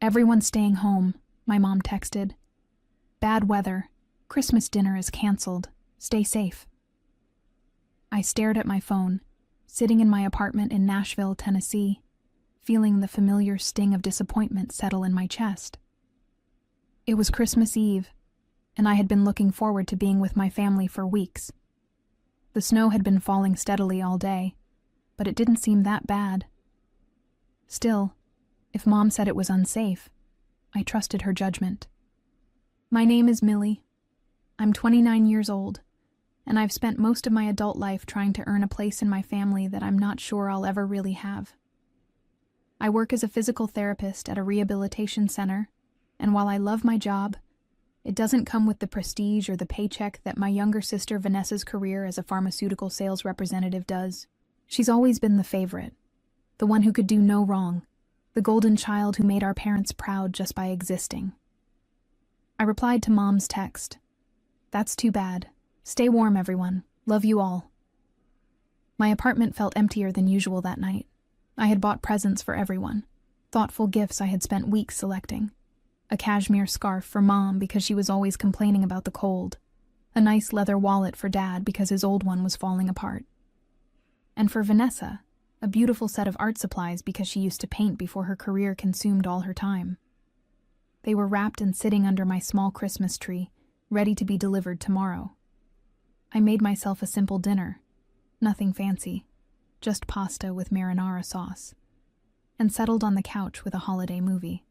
"Everyone's staying home," my mom texted. "Bad weather. Christmas dinner is canceled. Stay safe." I stared at my phone, sitting in my apartment in Nashville, Tennessee, feeling the familiar sting of disappointment settle in my chest. It was Christmas Eve, and I had been looking forward to being with my family for weeks. The snow had been falling steadily all day, but it didn't seem that bad. Still, if Mom said it was unsafe, I trusted her judgment. "My name is Millie. I'm 29 years old, and I've spent most of my adult life trying to earn a place in my family that I'm not sure I'll ever really have. I work as a physical therapist at a rehabilitation center, and while I love my job, it doesn't come with the prestige or the paycheck that my younger sister Vanessa's career as a pharmaceutical sales representative does. She's always been the favorite, the one who could do no wrong, the golden child who made our parents proud just by existing." I replied to Mom's text. "That's too bad. Stay warm, everyone. Love you all." My apartment felt emptier than usual that night. I had bought presents for everyone, thoughtful gifts I had spent weeks selecting. A cashmere scarf for Mom because she was always complaining about the cold, a nice leather wallet for Dad because his old one was falling apart. And for Vanessa, a beautiful set of art supplies because she used to paint before her career consumed all her time. They were wrapped and sitting under my small Christmas tree, ready to be delivered tomorrow. I made myself a simple dinner, nothing fancy, just pasta with marinara sauce, and settled on the couch with a holiday movie.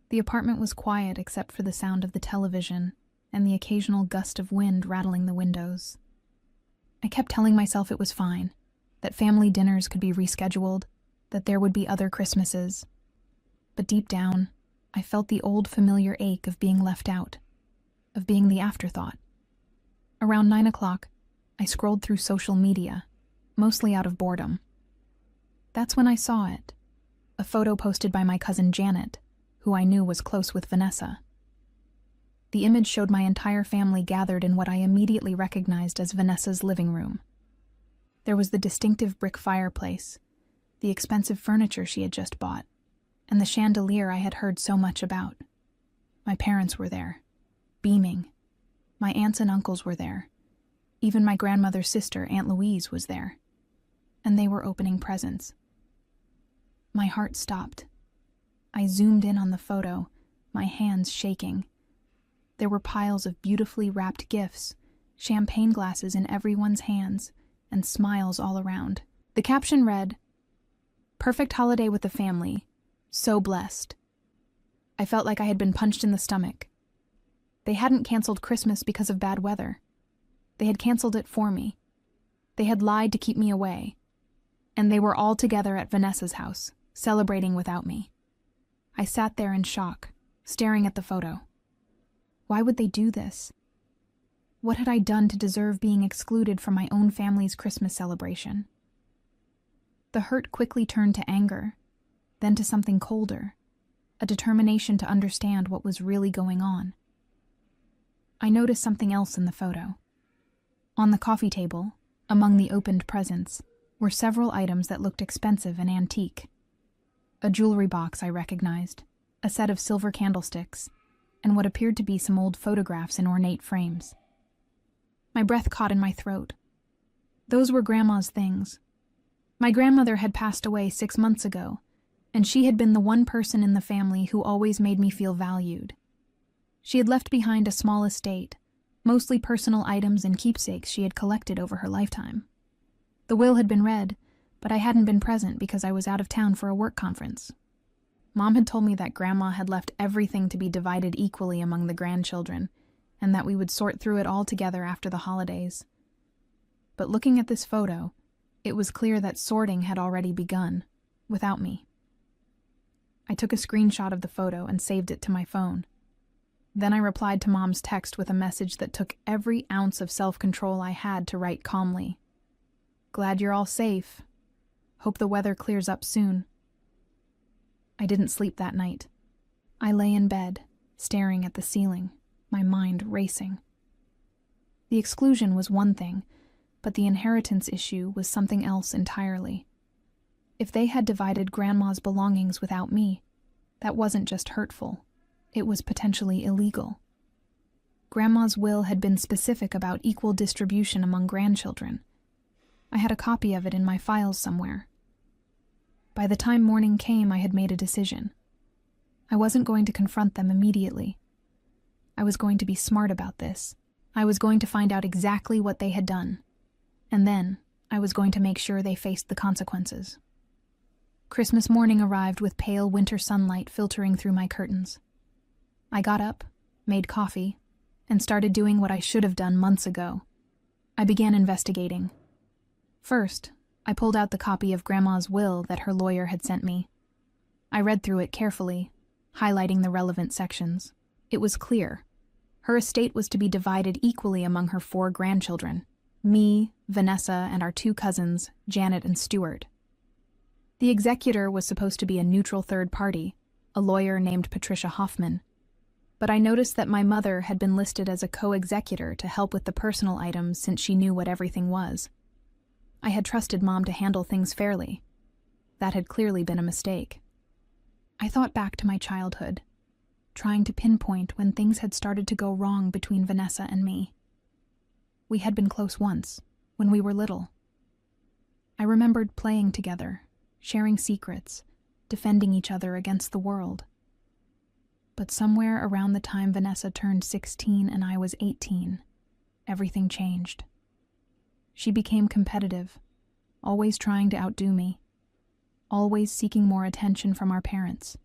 The apartment was quiet except for the sound of the television and the occasional gust of wind rattling the windows. I kept telling myself it was fine, that family dinners could be rescheduled, that there would be other Christmases. But deep down, I felt the old familiar ache of being left out, of being the afterthought. Around 9 o'clock, I scrolled through social media, mostly out of boredom. That's when I saw it, a photo posted by my cousin Janet, who I knew was close with Vanessa. The image showed my entire family gathered in what I immediately recognized as Vanessa's living room. There was the distinctive brick fireplace, the expensive furniture she had just bought, and the chandelier I had heard so much about. My parents were there, beaming. My aunts and uncles were there. Even my grandmother's sister, Aunt Louise, was there. And they were opening presents. My heart stopped. I zoomed in on the photo, my hands shaking. There were piles of beautifully wrapped gifts, champagne glasses in everyone's hands, and smiles all around. The caption read, "Perfect holiday with the family. So blessed." I felt like I had been punched in the stomach. They hadn't canceled Christmas because of bad weather. They had canceled it for me. They had lied to keep me away. And they were all together at Vanessa's house, celebrating without me. I sat there in shock, staring at the photo. Why would they do this? What had I done to deserve being excluded from my own family's Christmas celebration? The hurt quickly turned to anger, then to something colder, a determination to understand what was really going on. I noticed something else in the photo. On the coffee table, among the opened presents, were several items that looked expensive and antique. A jewelry box I recognized, a set of silver candlesticks, and what appeared to be some old photographs in ornate frames. My breath caught in my throat. Those were Grandma's things. My grandmother had passed away 6 months ago, and she had been the one person in the family who always made me feel valued. She had left behind a small estate, mostly personal items and keepsakes she had collected over her lifetime. The will had been read, but I hadn't been present because I was out of town for a work conference. Mom had told me that Grandma had left everything to be divided equally among the grandchildren, and that we would sort through it all together after the holidays. But looking at this photo, it was clear that sorting had already begun, without me. I took a screenshot of the photo and saved it to my phone. Then I replied to Mom's text with a message that took every ounce of self-control I had to write calmly. "Glad you're all safe. Hope the weather clears up soon." I didn't sleep that night. I lay in bed, staring at the ceiling, my mind racing. The exclusion was one thing, but the inheritance issue was something else entirely. If they had divided Grandma's belongings without me, That wasn't just hurtful. It was potentially illegal. Grandma's will had been specific about equal distribution among grandchildren. I had a copy of it in my files somewhere. By the time morning came, I had made a decision. I wasn't going to confront them immediately. I was going to be smart about this. I was going to find out exactly what they had done. And then, I was going to make sure they faced the consequences. Christmas morning arrived with pale winter sunlight filtering through my curtains. I got up, made coffee, and started doing what I should have done months ago. I began investigating. First, I pulled out the copy of Grandma's will that her lawyer had sent me. I read through it carefully, highlighting the relevant sections. It was clear. Her estate was to be divided equally among her 4 grandchildren, me, Vanessa, and our 2 cousins, Janet and Stuart. The executor was supposed to be a neutral third party, a lawyer named Patricia Hoffman. But I noticed that my mother had been listed as a co-executor to help with the personal items since she knew what everything was. I had trusted Mom to handle things fairly. That had clearly been a mistake. I thought back to my childhood, trying to pinpoint when things had started to go wrong between Vanessa and me. We had been close once, when we were little. I remembered playing together, sharing secrets, defending each other against the world. But somewhere around the time Vanessa turned 16 and I was 18, everything changed. She became competitive, always trying to outdo me, always seeking more attention from our parents,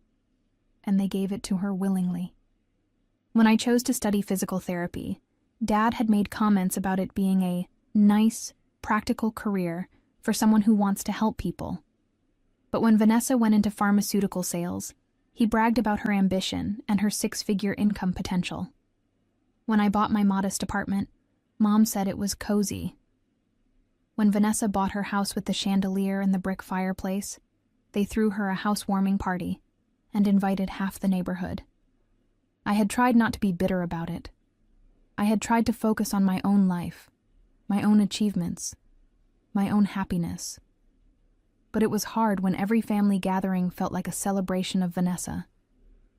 and they gave it to her willingly. When I chose to study physical therapy, Dad had made comments about it being a nice, practical career for someone who wants to help people. But when Vanessa went into pharmaceutical sales, he bragged about her ambition and her 6-figure income potential. When I bought my modest apartment, Mom said it was cozy. When Vanessa bought her house with the chandelier and the brick fireplace, they threw her a housewarming party and invited half the neighborhood. I had tried not to be bitter about it. I had tried to focus on my own life, my own achievements, my own happiness. But it was hard when every family gathering felt like a celebration of Vanessa,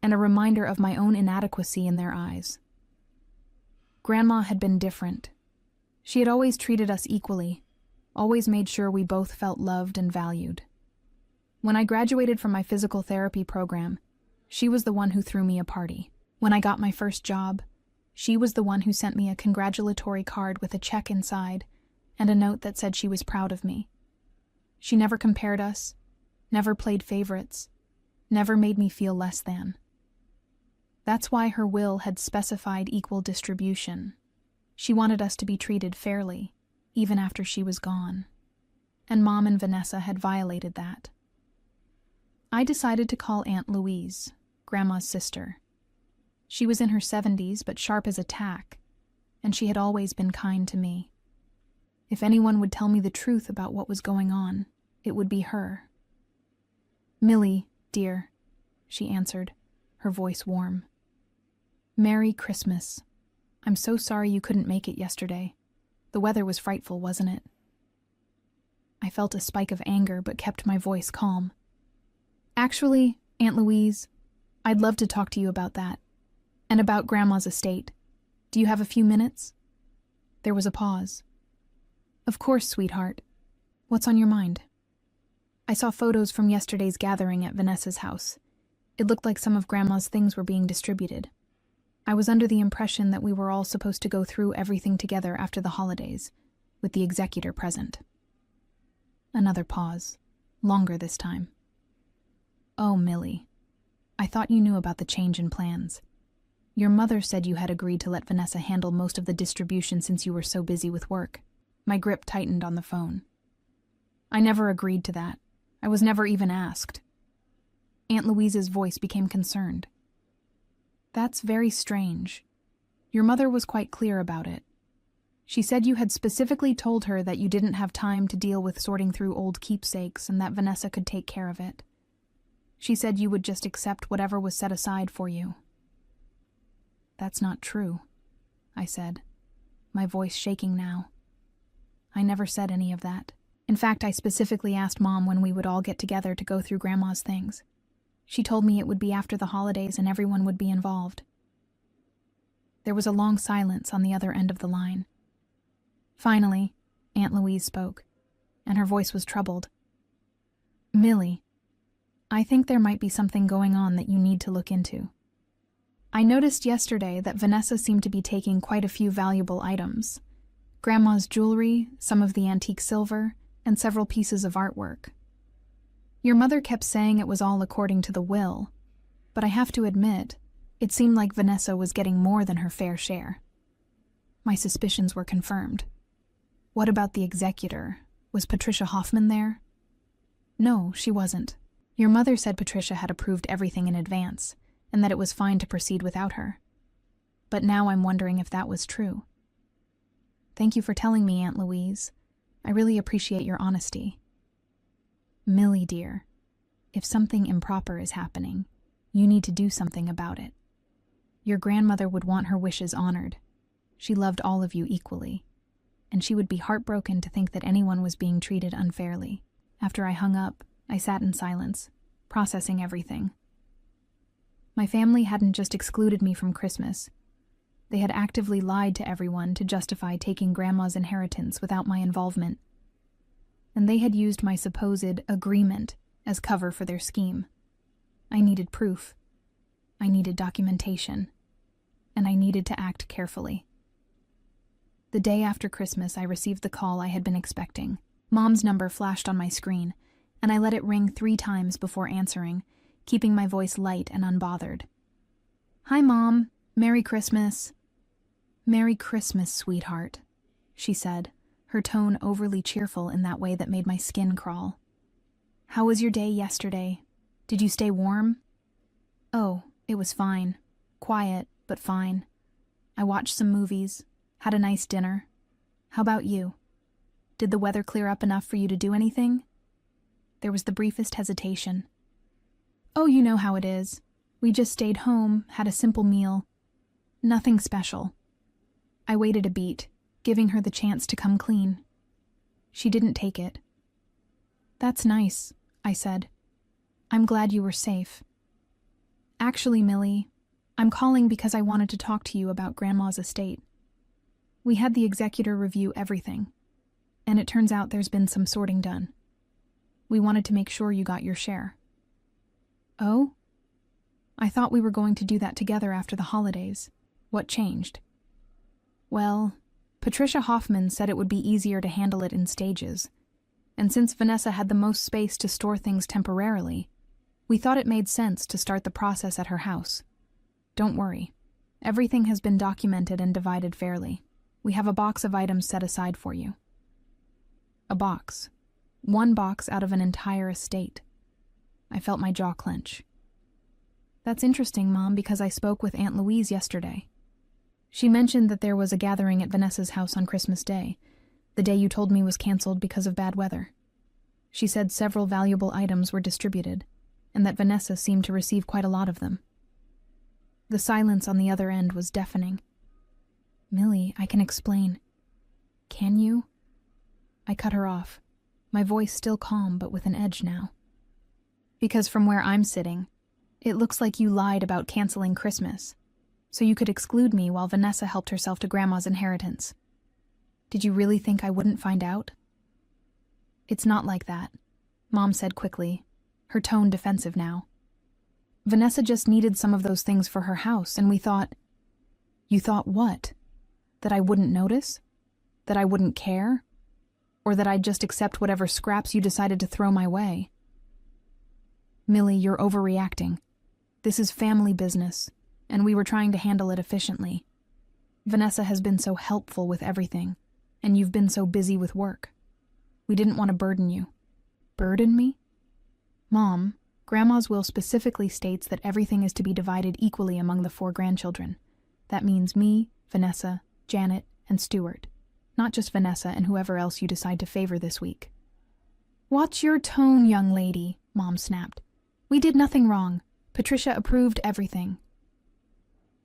and a reminder of my own inadequacy in their eyes. Grandma had been different. She had always treated us equally, always made sure we both felt loved and valued. When I graduated from my physical therapy program, she was the one who threw me a party. When I got my first job, she was the one who sent me a congratulatory card with a check inside and a note that said she was proud of me. She never compared us, never played favorites, never made me feel less than. That's why her will had specified equal distribution. She wanted us to be treated fairly, even after she was gone. And Mom and Vanessa had violated that. I decided to call Aunt Louise, Grandma's sister. She was in her 70s, but sharp as a tack, and she had always been kind to me. If anyone would tell me the truth about what was going on, it would be her. "Millie, dear," she answered, her voice warm. "Merry Christmas. I'm so sorry you couldn't make it yesterday. The weather was frightful, wasn't it?" I felt a spike of anger but kept my voice calm. "Actually, Aunt Louise, I'd love to talk to you about that, and about Grandma's estate. Do you have a few minutes?" There was a pause. "Of course, sweetheart. What's on your mind?" I saw photos from yesterday's gathering at Vanessa's house. It looked like some of Grandma's things were being distributed. I was under the impression that we were all supposed to go through everything together after the holidays, with the executor present. Another pause, longer this time. "Oh, Millie, I thought you knew about the change in plans. Your mother said you had agreed to let Vanessa handle most of the distribution since you were so busy with work." My grip tightened on the phone. "I never agreed to that. I was never even asked." Aunt Louise's voice became concerned. "That's very strange. Your mother was quite clear about it. She said you had specifically told her that you didn't have time to deal with sorting through old keepsakes and that Vanessa could take care of it. She said you would just accept whatever was set aside for you." "That's not true," I said, my voice shaking now. "I never said any of that. In fact, I specifically asked Mom when we would all get together to go through Grandma's things. She told me it would be after the holidays and everyone would be involved. There was a long silence on the other end of the line. Finally, Aunt Louise spoke, and her voice was troubled. "Millie, I think there might be something going on that you need to look into. I noticed yesterday that Vanessa seemed to be taking quite a few valuable items. Grandma's jewelry, some of the antique silver, and several pieces of artwork. Your mother kept saying it was all according to the will, but I have to admit, it seemed like Vanessa was getting more than her fair share. My suspicions were confirmed. What about the executor? Was Patricia Hoffman there?" "No, she wasn't. Your mother said Patricia had approved everything in advance, and that it was fine to proceed without her. But now I'm wondering if that was true." "Thank you for telling me, Aunt Louise. I really appreciate your honesty." "Millie, dear, if something improper is happening, you need to do something about it. Your grandmother would want her wishes honored. She loved all of you equally, and she would be heartbroken to think that anyone was being treated unfairly." After I hung up, I sat in silence, processing everything. My family hadn't just excluded me from Christmas. They had actively lied to everyone to justify taking Grandma's inheritance without my involvement. And they had used my supposed agreement as cover for their scheme. I needed proof. I needed documentation. And I needed to act carefully. The day after Christmas, I received the call I had been expecting. Mom's number flashed on my screen, and I let it ring 3 times before answering, keeping my voice light and unbothered. "Hi, Mom. Merry Christmas." "Merry Christmas, sweetheart," she said, her tone overly cheerful in that way that made my skin crawl. "How was your day yesterday? Did you stay warm?" "Oh, it was fine. Quiet, but fine. I watched some movies, had a nice dinner. How about you? Did the weather clear up enough for you to do anything?" There was the briefest hesitation. "Oh, you know how it is. We just stayed home, had a simple meal. Nothing special." I waited a beat, giving her the chance to come clean. She didn't take it. "That's nice," I said. "I'm glad you were safe. Actually, Millie, I'm calling because I wanted to talk to you about Grandma's estate. We had the executor review everything, and it turns out there's been some sorting done. We wanted to make sure you got your share." "Oh? I thought we were going to do that together after the holidays. What changed?" "Well, Patricia Hoffman said it would be easier to handle it in stages, and since Vanessa had the most space to store things temporarily, we thought it made sense to start the process at her house. Don't worry. Everything has been documented and divided fairly. We have a box of items set aside for you." A box. 1 box out of an entire estate. I felt my jaw clench. "That's interesting, Mom, because I spoke with Aunt Louise yesterday. She mentioned that there was a gathering at Vanessa's house on Christmas Day, the day you told me was canceled because of bad weather. She said several valuable items were distributed, and that Vanessa seemed to receive quite a lot of them." The silence on the other end was deafening. "Millie, I can explain." "Can you?" I cut her off, my voice still calm but with an edge now. "Because from where I'm sitting, it looks like you lied about canceling Christmas, so you could exclude me while Vanessa helped herself to Grandma's inheritance. Did you really think I wouldn't find out?" "It's not like that," Mom said quickly, her tone defensive now. "Vanessa just needed some of those things for her house, and we thought—" "You thought what? That I wouldn't notice? That I wouldn't care? Or that I'd just accept whatever scraps you decided to throw my way?" "Millie, you're overreacting. This is family business, and we were trying to handle it efficiently. Vanessa has been so helpful with everything, and you've been so busy with work. We didn't want to burden you." "Burden me?" "Mom, Grandma's will specifically states that everything is to be divided equally among the 4 grandchildren. That means me, Vanessa, Janet, and Stuart. Not just Vanessa and whoever else you decide to favor this week." "Watch your tone, young lady," Mom snapped. "We did nothing wrong. Patricia approved everything."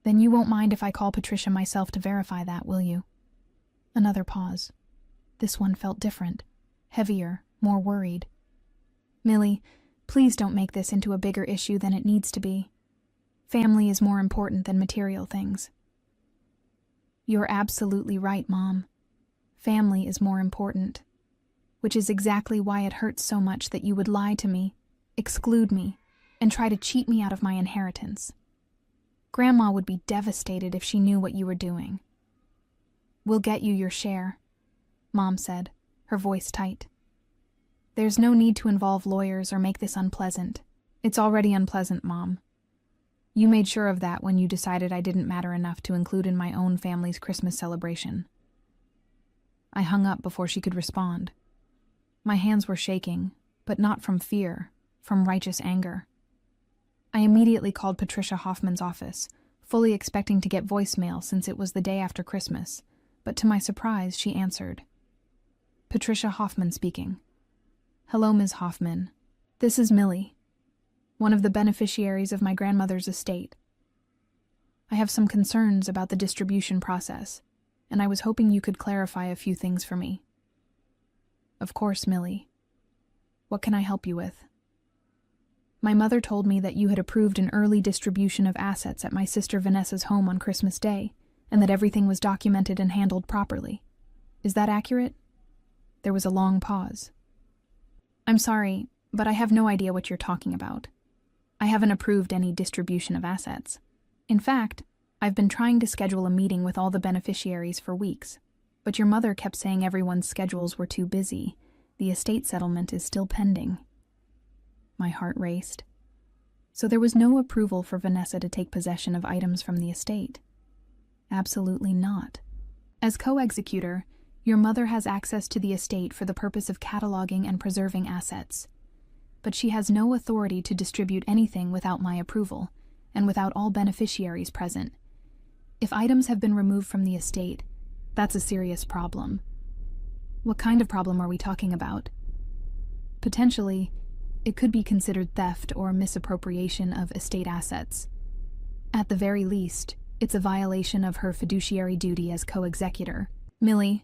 "Then you won't mind if I call Patricia myself to verify that, will you?" Another pause. This one felt different, heavier, more worried. "Millie, Please don't make this into a bigger issue than it needs to be. Family is more important than material things. You're absolutely right, Mom. Family is more important, which is exactly why it hurts so much that you would lie to me, exclude me, and try to cheat me out of my inheritance. Grandma would be devastated if she knew what you were doing. We'll get you your share, Mom said, her voice tight. There's no need to involve lawyers or make this unpleasant. It's already unpleasant, Mom. You made sure of that when you decided I didn't matter enough to include in my own family's Christmas celebration. I hung up before she could respond. My hands were shaking, but not from fear, from righteous anger. I immediately called Patricia Hoffman's office, fully expecting to get voicemail since it was the day after Christmas, but to my surprise, she answered. Patricia Hoffman speaking. Hello, Ms. Hoffman. This is Millie, one of the beneficiaries of my grandmother's estate. I have some concerns about the distribution process, and I was hoping you could clarify a few things for me. Of course, Millie. What can I help you with? My mother told me that you had approved an early distribution of assets at my sister Vanessa's home on Christmas Day, and that everything was documented and handled properly. Is that accurate? There was a long pause. I'm sorry, but I have no idea what you're talking about. I haven't approved any distribution of assets. In fact, I've been trying to schedule a meeting with all the beneficiaries for weeks, but your mother kept saying everyone's schedules were too busy. The estate settlement is still pending. My heart raced. So there was no approval for Vanessa to take possession of items from the estate. Absolutely not. As co-executor, your mother has access to the estate for the purpose of cataloging and preserving assets. But she has no authority to distribute anything without my approval, and without all beneficiaries present. If items have been removed from the estate, that's a serious problem. What kind of problem are we talking about? Potentially, it could be considered theft or misappropriation of estate assets. At the very least, it's a violation of her fiduciary duty as co-executor. Millie,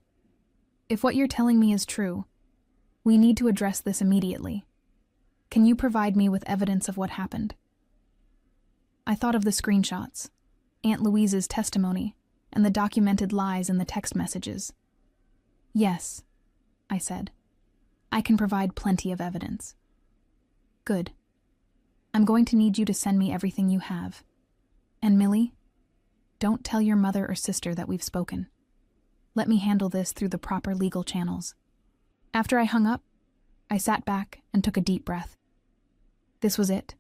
if what you're telling me is true, we need to address this immediately. Can you provide me with evidence of what happened? I thought of the screenshots, Aunt Louise's testimony, and the documented lies in the text messages. Yes, I said. I can provide plenty of evidence. Good. I'm going to need you to send me everything you have. And Millie, don't tell your mother or sister that we've spoken. Let me handle this through the proper legal channels. After I hung up, I sat back and took a deep breath. This was it,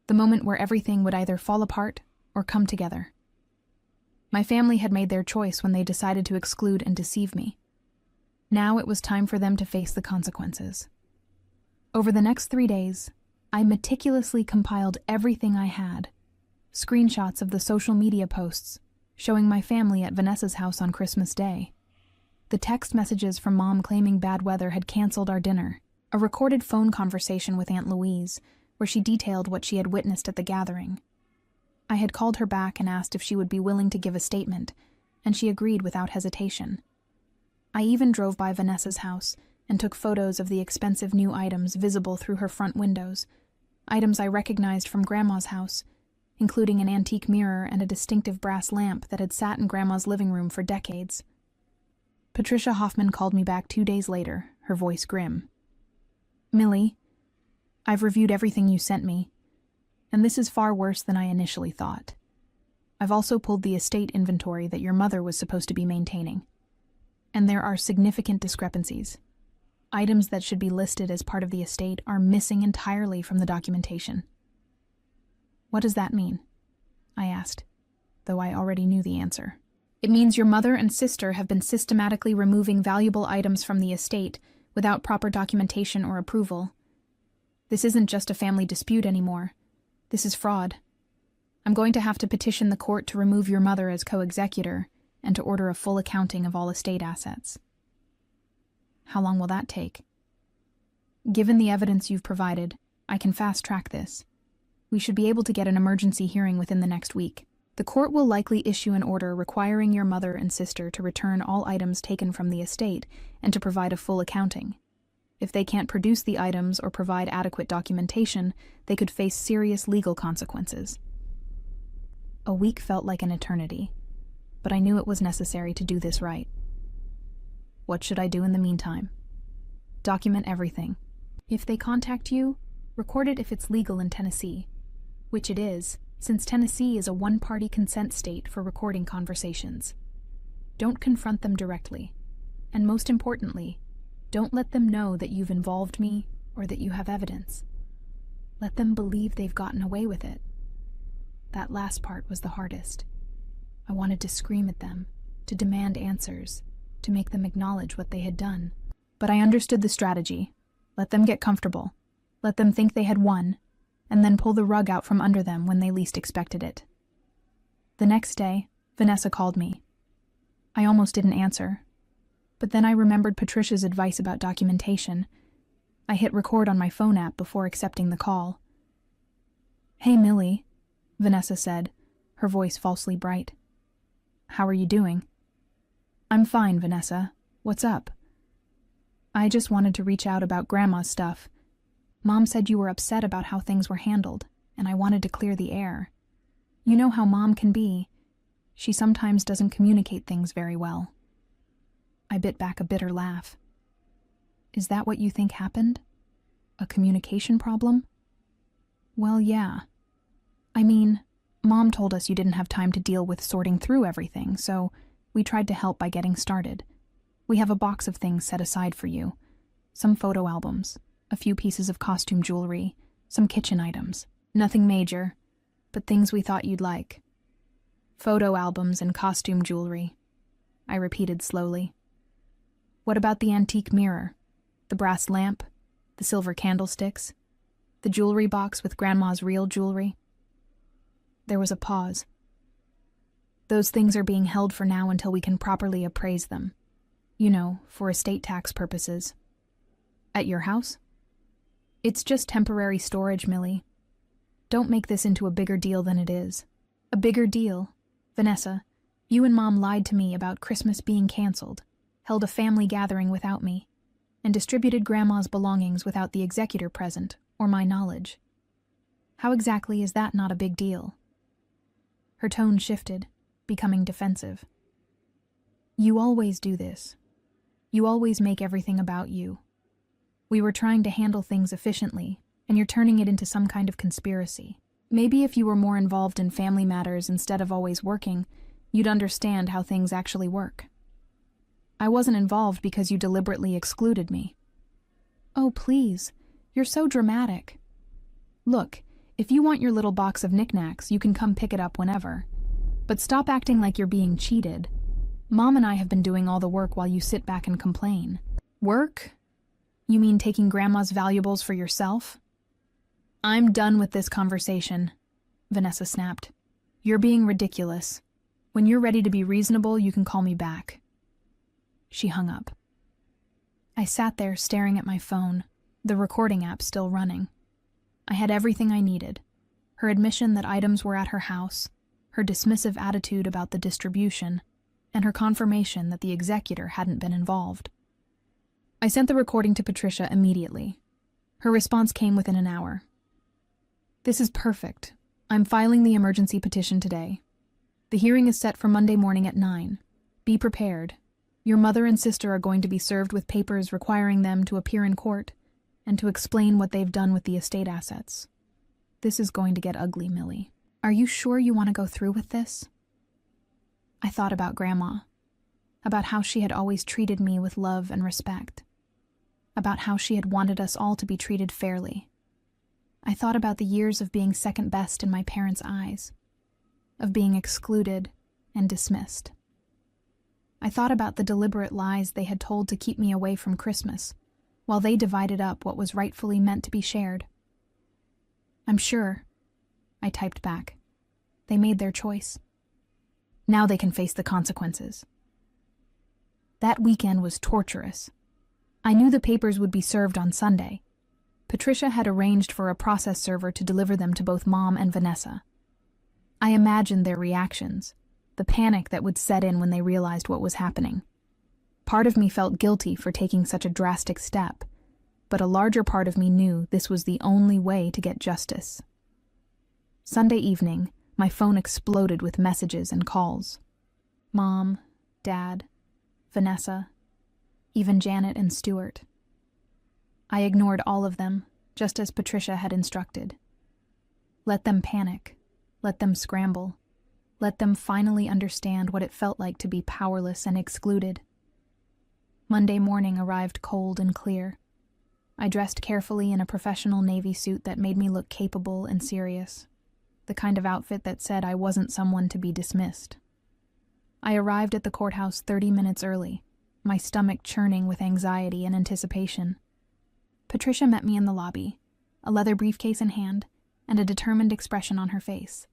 the moment where everything would either fall apart or come together. My family had made their choice when they decided to exclude and deceive me. Now it was time for them to face the consequences. Over the next 3 days, I meticulously compiled everything I had. Screenshots of the social media posts showing my family at Vanessa's house on Christmas Day. The text messages from Mom claiming bad weather had canceled our dinner. A recorded phone conversation with Aunt Louise, where she detailed what she had witnessed at the gathering. I had called her back and asked if she would be willing to give a statement, and she agreed without hesitation. I even drove by Vanessa's house and took photos of the expensive new items visible through her front windows, items I recognized from Grandma's house, including an antique mirror and a distinctive brass lamp that had sat in Grandma's living room for decades. Patricia Hoffman called me back 2 days later, her voice grim. Millie, I've reviewed everything you sent me, and this is far worse than I initially thought. I've also pulled the estate inventory that your mother was supposed to be maintaining, and there are significant discrepancies. Items that should be listed as part of the estate are missing entirely from the documentation. What does that mean? I asked, though I already knew the answer. It means your mother and sister have been systematically removing valuable items from the estate without proper documentation or approval. This isn't just a family dispute anymore. This is fraud. I'm going to have to petition the court to remove your mother as co-executor and to order a full accounting of all estate assets. How long will that take? Given the evidence you've provided, I can fast-track this. We should be able to get an emergency hearing within the next week. The court will likely issue an order requiring your mother and sister to return all items taken from the estate and to provide a full accounting. If they can't produce the items or provide adequate documentation, they could face serious legal consequences. A week felt like an eternity, but I knew it was necessary to do this right. What should I do in the meantime? Document everything. If they contact you, record it if it's legal in Tennessee, which it is, since Tennessee is a one-party consent state for recording conversations. Don't confront them directly, and most importantly, don't let them know that you've involved me or that you have evidence. Let them believe they've gotten away with it. That last part was the hardest. I wanted to scream at them, to demand answers, to make them acknowledge what they had done. But I understood the strategy. Let them get comfortable. Let them think they had won, and then pull the rug out from under them when they least expected it. The next day, Vanessa called me. I almost didn't answer, but then I remembered Patricia's advice about documentation. I hit record on my phone app before accepting the call. "Hey, Millie," Vanessa said, her voice falsely bright. "How are you doing?" "I'm fine, Vanessa. What's up?" "I just wanted to reach out about Grandma's stuff. Mom said you were upset about how things were handled, and I wanted to clear the air. You know how Mom can be. She sometimes doesn't communicate things very well." I bit back a bitter laugh. "Is that what you think happened? A communication problem?" "Well, yeah. I mean, Mom told us you didn't have time to deal with sorting through everything, so we tried to help by getting started. We have a box of things set aside for you. Some photo albums, a few pieces of costume jewelry, some kitchen items. Nothing major, but things we thought you'd like." "Photo albums and costume jewelry," I repeated slowly. "What about the antique mirror, the brass lamp, the silver candlesticks, the jewelry box with Grandma's real jewelry?" There was a pause. "Those things are being held for now until we can properly appraise them. You know, for estate tax purposes." "At your house?" "It's just temporary storage, Millie. Don't make this into a bigger deal than it is." "A bigger deal? Vanessa, you and Mom lied to me about Christmas being canceled, held a family gathering without me, and distributed Grandma's belongings without the executor present or my knowledge. How exactly is that not a big deal?" Her tone shifted, becoming defensive. "You always do this. You always make everything about you. We were trying to handle things efficiently, and you're turning it into some kind of conspiracy. Maybe if you were more involved in family matters instead of always working, you'd understand how things actually work. I wasn't involved because you deliberately excluded me." "Oh, please. You're so dramatic." "Look, if you want your little box of knickknacks, you can come pick it up whenever. But stop acting like you're being cheated. Mom and I have been doing all the work while you sit back and complain." "Work? You mean taking Grandma's valuables for yourself?" "I'm done with this conversation," Vanessa snapped. "You're being ridiculous. When you're ready to be reasonable, you can call me back." She hung up. I sat there staring at my phone, the recording app still running. I had everything I needed. Her admission that items were at her house, her dismissive attitude about the distribution, and her confirmation that the executor hadn't been involved. I sent the recording to Patricia immediately. Her response came within an hour. "This is perfect. I'm filing the emergency petition today. The hearing is set for Monday morning at 9. Be prepared. Your mother and sister are going to be served with papers requiring them to appear in court and to explain what they've done with the estate assets. This is going to get ugly, Millie. Are you sure you want to go through with this?" I thought about Grandma, about how she had always treated me with love and respect, about how she had wanted us all to be treated fairly. I thought about the years of being second best in my parents' eyes, of being excluded and dismissed. I thought about the deliberate lies they had told to keep me away from Christmas, while they divided up what was rightfully meant to be shared. "I'm sure," I typed back. "They made their choice. Now they can face the consequences." That weekend was torturous. I knew the papers would be served on Sunday. Patricia had arranged for a process server to deliver them to both Mom and Vanessa. I imagined their reactions, the panic that would set in when they realized what was happening. Part of me felt guilty for taking such a drastic step, but a larger part of me knew this was the only way to get justice. Sunday evening, my phone exploded with messages and calls. Mom, Dad, Vanessa, even Janet and Stuart. I ignored all of them, just as Patricia had instructed. Let them panic. Let them scramble. Let them finally understand what it felt like to be powerless and excluded. Monday morning arrived cold and clear. I dressed carefully in a professional Navy suit that made me look capable and serious, the kind of outfit that said I wasn't someone to be dismissed. I arrived at the courthouse 30 minutes early, my stomach churning with anxiety and anticipation. Patricia met me in the lobby, a leather briefcase in hand, and a determined expression on her face.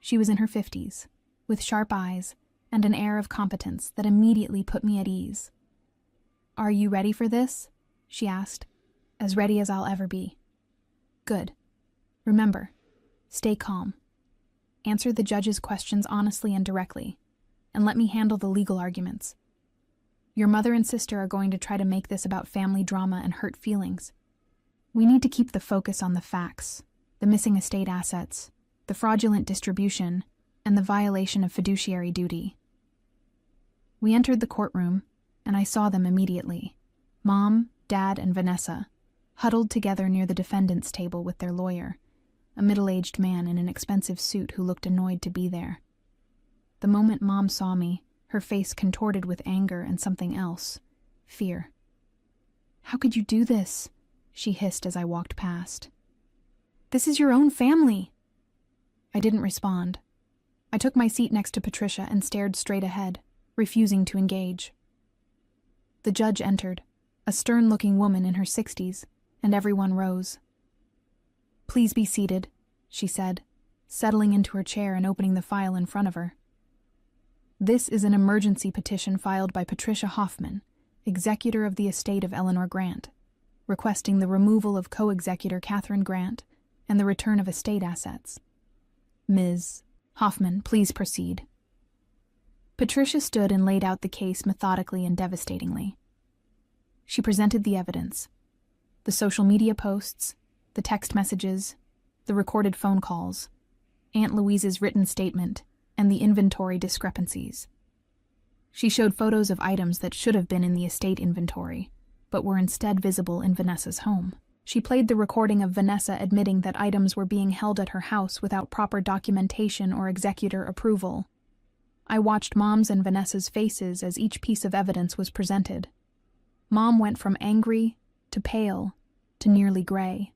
She was in her 50s, with sharp eyes and an air of competence that immediately put me at ease. "Are you ready for this?" she asked. "As ready as I'll ever be." "Good. Remember, stay calm. Answer the judge's questions honestly and directly, and let me handle the legal arguments. Your mother and sister are going to try to make this about family drama and hurt feelings. We need to keep the focus on the facts, the missing estate assets, the fraudulent distribution, and the violation of fiduciary duty." We entered the courtroom, and I saw them immediately. Mom, Dad, and Vanessa, huddled together near the defendant's table with their lawyer, a middle-aged man in an expensive suit who looked annoyed to be there. The moment Mom saw me, her face contorted with anger and something else, fear. "How could you do this?" she hissed as I walked past. "This is your own family." I didn't respond. I took my seat next to Patricia and stared straight ahead, refusing to engage. The judge entered, a stern-looking woman in her 60s, and everyone rose. "Please be seated," she said, settling into her chair and opening the file in front of her. "This is an emergency petition filed by Patricia Hoffman, executor of the estate of Eleanor Grant, requesting the removal of co-executor Catherine Grant and the return of estate assets. Ms. Hoffman, please proceed." Patricia stood and laid out the case methodically and devastatingly. She presented the evidence: the social media posts, the text messages, the recorded phone calls, Aunt Louise's written statement, and the inventory discrepancies. She showed photos of items that should have been in the estate inventory, but were instead visible in Vanessa's home. She played the recording of Vanessa admitting that items were being held at her house without proper documentation or executor approval. I watched Mom's and Vanessa's faces as each piece of evidence was presented. Mom went from angry to pale to nearly gray.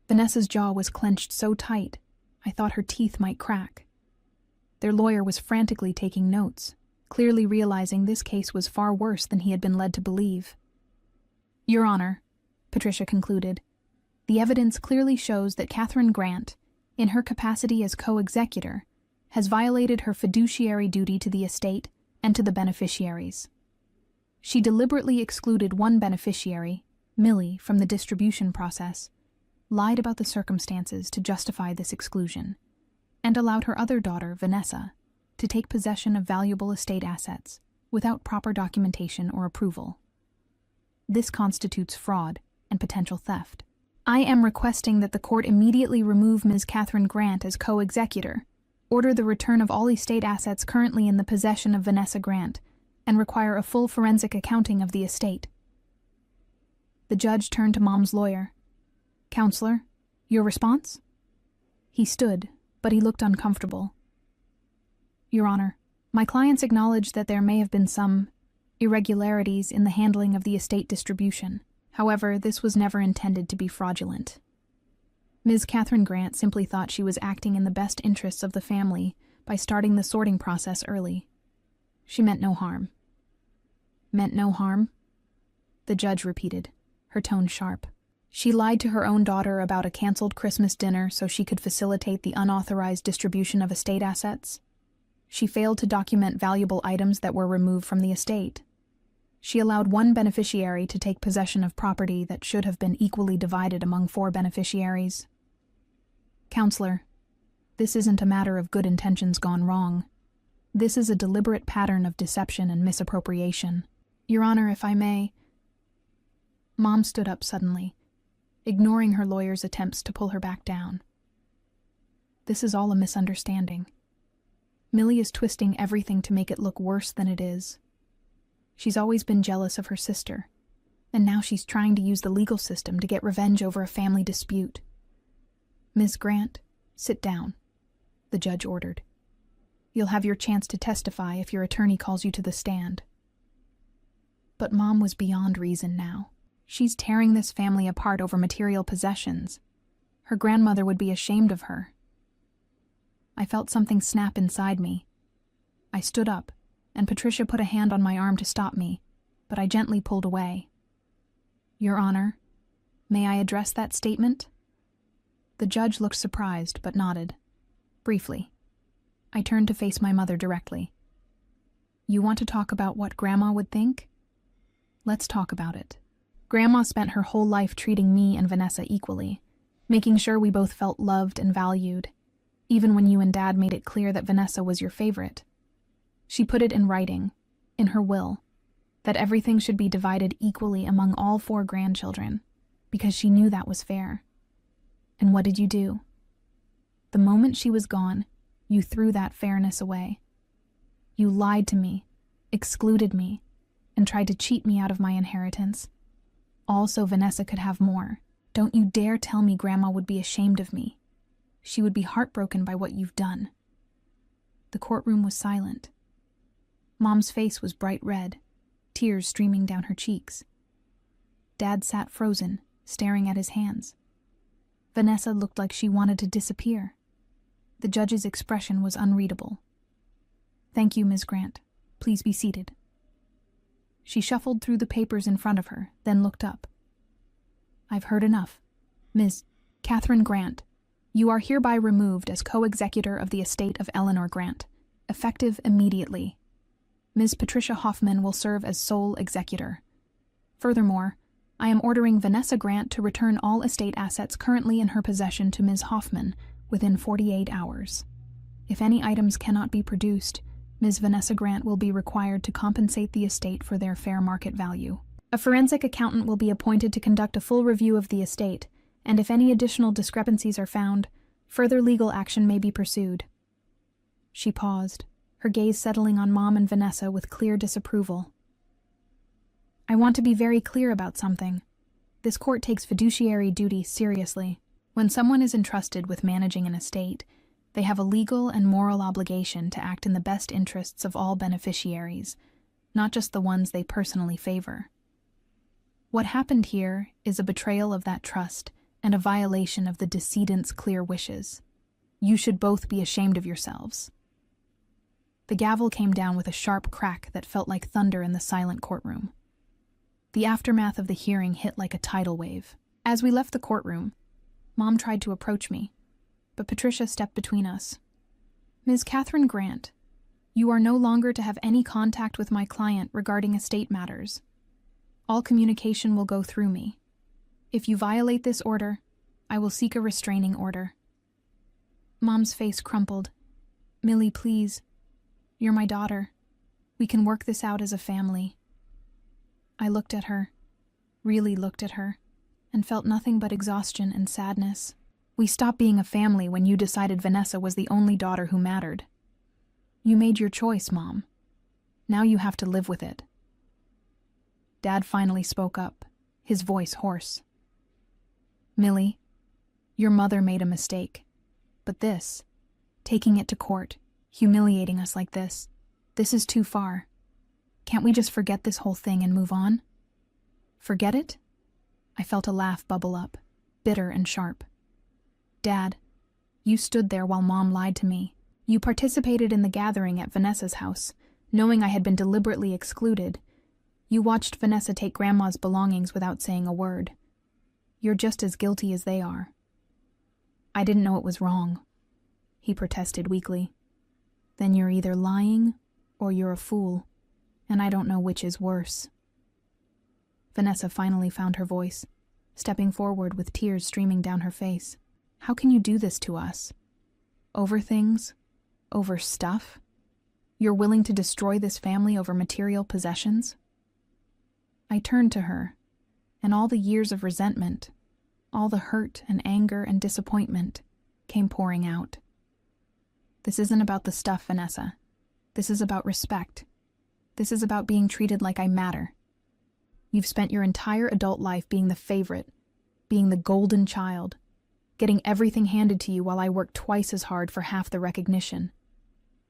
Vanessa's jaw was clenched so tight, I thought her teeth might crack. Their lawyer was frantically taking notes, clearly realizing this case was far worse than he had been led to believe. "Your Honor," Patricia concluded, "the evidence clearly shows that Catherine Grant, in her capacity as co-executor, has violated her fiduciary duty to the estate and to the beneficiaries. She deliberately excluded one beneficiary, Millie, from the distribution process, lied about the circumstances to justify this exclusion, and allowed her other daughter, Vanessa, to take possession of valuable estate assets without proper documentation or approval. This constitutes fraud and potential theft. I am requesting that the court immediately remove Ms. Catherine Grant as co-executor, order the return of all estate assets currently in the possession of Vanessa Grant, and require a full forensic accounting of the estate." The judge turned to Mom's lawyer. "Counselor, your response?" He stood, but he looked uncomfortable. "Your Honor, my clients acknowledge that there may have been some irregularities in the handling of the estate distribution. However, this was never intended to be fraudulent. Ms. Catherine Grant simply thought she was acting in the best interests of the family by starting the sorting process early. She meant no harm." "Meant no harm?" the judge repeated, her tone sharp. "She lied to her own daughter about a canceled Christmas dinner so she could facilitate the unauthorized distribution of estate assets. She failed to document valuable items that were removed from the estate. She allowed one beneficiary to take possession of property that should have been equally divided among 4 beneficiaries. Counselor, this isn't a matter of good intentions gone wrong. This is a deliberate pattern of deception and misappropriation. Your Honor, if I may..." Mom stood up suddenly, ignoring her lawyer's attempts to pull her back down. This is all a misunderstanding. Millie is twisting everything to make it look worse than it is. She's always been jealous of her sister, and now she's trying to use the legal system to get revenge over a family dispute. Ms. Grant, sit down, the judge ordered. You'll have your chance to testify if your attorney calls you to the stand. But Mom was beyond reason now. She's tearing this family apart over material possessions. Her grandmother would be ashamed of her. I felt something snap inside me. I stood up, and Patricia put a hand on my arm to stop me, but I gently pulled away. Your Honor, may I address that statement? The judge looked surprised, but nodded. Briefly. I turned to face my mother directly. You want to talk about what Grandma would think? Let's talk about it. Grandma spent her whole life treating me and Vanessa equally, making sure we both felt loved and valued, even when you and Dad made it clear that Vanessa was your favorite. She put it in writing, in her will, that everything should be divided equally among all 4 grandchildren, because she knew that was fair. And what did you do? The moment she was gone, you threw that fairness away. You lied to me, excluded me, and tried to cheat me out of my inheritance. All so Vanessa could have more. Don't you dare tell me Grandma would be ashamed of me. She would be heartbroken by what you've done. The courtroom was silent. Mom's face was bright red, tears streaming down her cheeks. Dad sat frozen, staring at his hands. Vanessa looked like she wanted to disappear. The judge's expression was unreadable. Thank you, Ms. Grant. Please be seated. She shuffled through the papers in front of her, then looked up. I've heard enough. Ms. Catherine Grant, you are hereby removed as co-executor of the estate of Eleanor Grant, effective immediately. Ms. Patricia Hoffman will serve as sole executor. Furthermore, I am ordering Vanessa Grant to return all estate assets currently in her possession to Ms. Hoffman within 48 hours. If any items cannot be produced, Ms. Vanessa Grant will be required to compensate the estate for their fair market value. A forensic accountant will be appointed to conduct a full review of the estate, and if any additional discrepancies are found, further legal action may be pursued. She paused, her gaze settling on Mom and Vanessa with clear disapproval. I want to be very clear about something. This court takes fiduciary duty seriously. When someone is entrusted with managing an estate, they have a legal and moral obligation to act in the best interests of all beneficiaries, not just the ones they personally favor. What happened here is a betrayal of that trust and a violation of the decedent's clear wishes. You should both be ashamed of yourselves. The gavel came down with a sharp crack that felt like thunder in the silent courtroom. The aftermath of the hearing hit like a tidal wave. As we left the courtroom, Mom tried to approach me, but Patricia stepped between us. Ms. Catherine Grant, you are no longer to have any contact with my client regarding estate matters. All communication will go through me. If you violate this order, I will seek a restraining order. Mom's face crumpled. Millie, please. You're my daughter. We can work this out as a family. I looked at her, really looked at her, and felt nothing but exhaustion and sadness. We stopped being a family when you decided Vanessa was the only daughter who mattered. You made your choice, Mom. Now you have to live with it. Dad finally spoke up, his voice hoarse. Millie, your mother made a mistake. But this, taking it to court, humiliating us like this is too far. Can't we just forget this whole thing and move on? Forget it? I felt a laugh bubble up, bitter and sharp. Dad, you stood there while Mom lied to me. You participated in the gathering at Vanessa's house, knowing I had been deliberately excluded. You watched Vanessa take Grandma's belongings without saying a word. You're just as guilty as they are. I didn't know it was wrong, he protested weakly. Then you're either lying or you're a fool, and I don't know which is worse. Vanessa finally found her voice, stepping forward with tears streaming down her face. How can you do this to us? Over things? Over stuff? You're willing to destroy this family over material possessions? I turned to her, and all the years of resentment, all the hurt and anger and disappointment came pouring out. This isn't about the stuff, Vanessa. This is about respect. This is about being treated like I matter. You've spent your entire adult life being the favorite, being the golden child, getting everything handed to you while I worked twice as hard for half the recognition.